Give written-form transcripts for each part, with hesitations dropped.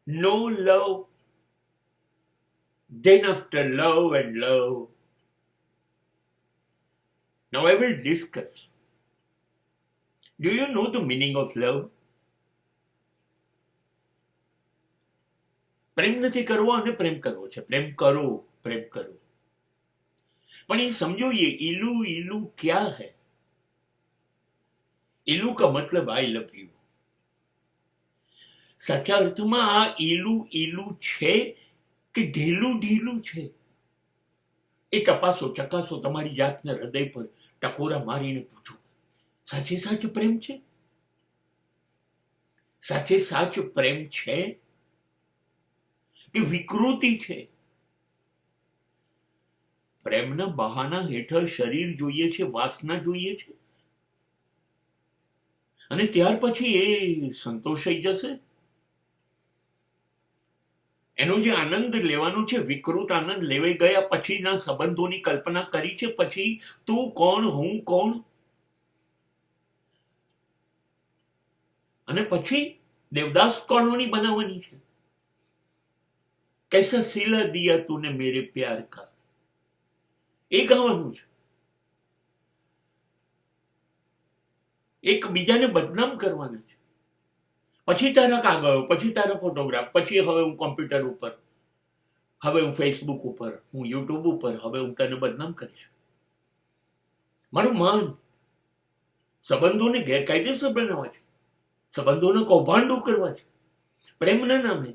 no love, then after love and love. Now I will discuss. Do you know the meaning of love? પ્રેમ નથી કરવો અને પ્રેમ કરવો છે. પ્રેમ કરો, પ્રેમ કરો. પણ ये समझो ये इलू इलू क्या है? इलू का मतलब आई लव यू. સાચા અર્થમાં આ ઈલું ઈલું છે કે ઢીલું ઢીલું છે? એ તપાસો, ચકાસો, તમારી જાતને હૃદય પર ટકોરા મારીને પૂછો. સાચે સાચ પ્રેમ છે? સાચે સાચ પ્રેમ છે કે વિકૃતિ છે? પ્રેમના બહાના હેઠળ શરીર જોઈએ છે, વાસના જોઈએ છે, અને ત્યાર પછી એ સંતોષાઈ જશે? એનો જે આનંદ લેવાનો છે, વિકૃત આનંદ લેવાઈ ગયા પછીના સંબંધોની કલ્પના કરી છે. પછી તું કોણ, હું કોણ, અને પછી દેવદાસ કોલોની બનાવવાની છે. कैसा सिला दिया तूने मेरे प्यार का, એ ગાવાનું છે. એકબીજાને બદનામ કરવાના છે. પછી તારા કાગળો, પછી તારા ફોટોગ્રાફ, પછી હવે હું કોમ્પ્યુટર ઉપર, હવે હું ફેસબુક ઉપર, હું યુટ્યુબ ઉપર, હવે હું તને બદનામ કરીશ. મારું માન. સંબંધોને ગેરકાયદેસર બનાવવા છે, સંબંધોને કૌભાંડો કરવા છે, પ્રેમના નામે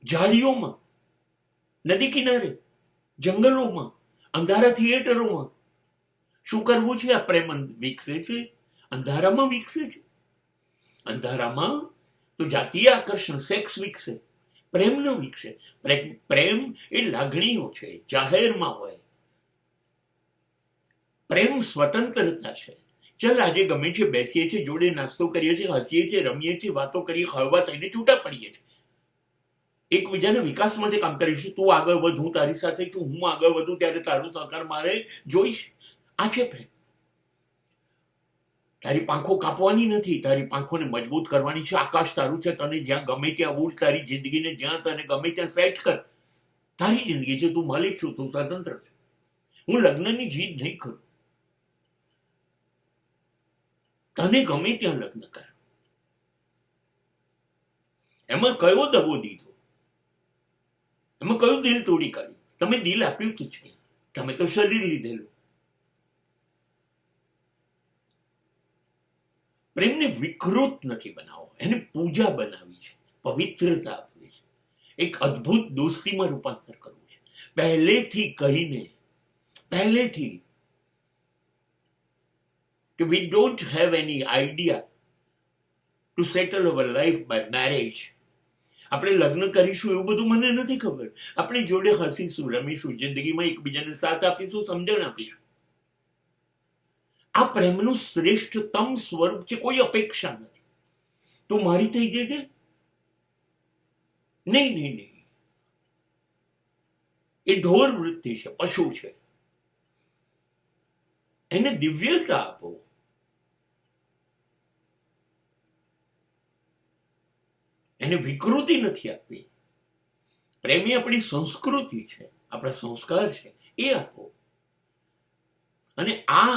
જાળીઓમાં, નદી કિનારે, જંગલોમાં, અંધારા થિયેટરોમાં શું કરવું છે? આ પ્રેમ વિકસે છે, અંધારામાં વિકસે છે. અંધારામાં તો જાતીય આકર્ષણ, સેક્સ વિકસે, પ્રેમ ન વિકસે. પ્રેમ એ લાગણીઓ છે, જાહેરમાં હોય. પ્રેમ સ્વતંત્રતા છે. ચાલ આજે ગમે છે, બેસીએ છીએ, જોડે નાસ્તો કરીએ છીએ, હસીએ છીએ, રમીએ છીએ, વાતો કરીએ, હળવા થઈને છૂટા પડીએ છીએ. એકબીજાના વિકાસ માટે કામ કરીશું. તું આગળ વધ, હું તારી સાથે છું. હું આગળ વધું ત્યારે તારો સહકાર મારે જોઈશ. આ છે પ્રેમ. તારી પાંખો કાપવાની નથી, તારી પાંખોને મજબૂત કરવાની છે. આકાશ તારું છે, તને જ્યાં ગમે ત્યાં ઉડ. તારી જિંદગીને જ્યાં તને ગમે ત્યાં સેટ કર. તારી જિંદગી છે, તું માલિક છું, તું સ્વતંત્ર છે. હું લગ્નની જીદ નહીં કરું. તને ગમે ત્યાં લગ્ન કર. એમાં કયો દબો દીધો? એમાં કયું દિલ તોડી કાઢ્યું? તમે દિલ આપ્યું તો છે, તમે તો શરીર લીધેલું. પ્રેમને વિકૃત નથી બનાવો, એને પૂજા બનાવી છે, પવિત્રતા આપવી છે, એક અદ્ભુત દોસ્તીમાં રૂપાંતર કરવું છે. પહેલેથી કહીને, પહેલેથી કે we don't have any idea to settle our life by marriage. આપણે લગ્ન કરીશું એવું બધું મને નથી ખબર. આપણે જોડે હસીશું, રમીશું, જિંદગીમાં એકબીજાને સાથ આપીશું, સમજણ આપીશું. આ પ્રેમનું શ્રેષ્ઠતમ સ્વરૂપ છે. કોઈ અપેક્ષા નથી. તું મારી થઈ જજે. નહીં નહીં નહીં, એ ઢોર વૃત્તિ છે, પશુ છે. એને દિવ્યતા આપો. એને વિકૃતિ નથી આપવી. પ્રેમ એ આપણી સંસ્કૃતિ છે, આપણા સંસ્કાર છે, એ આપો. અને આ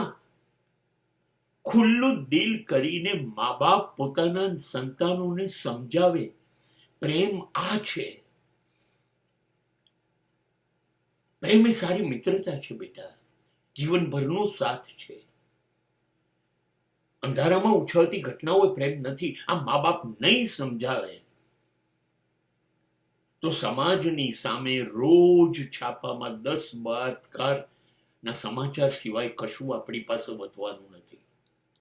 ખુલ્લું દિલ કરીને મા બાપ પોતાના સંતાનોને સમજાવે, પ્રેમ આ છે. પ્રેમ એ સારી મિત્રતા છે બેટા, જીવનભરનો સાથ છે. અંધારામાં ઉછળતી ઘટનાઓ પ્રેમ નથી. આ મા બાપ નહીં સમજાવે તો સમાજની સામે રોજ છાપામાં 10 બળાત્કાર ના સમાચાર સિવાય કશું આપણી પાસે વધવાનું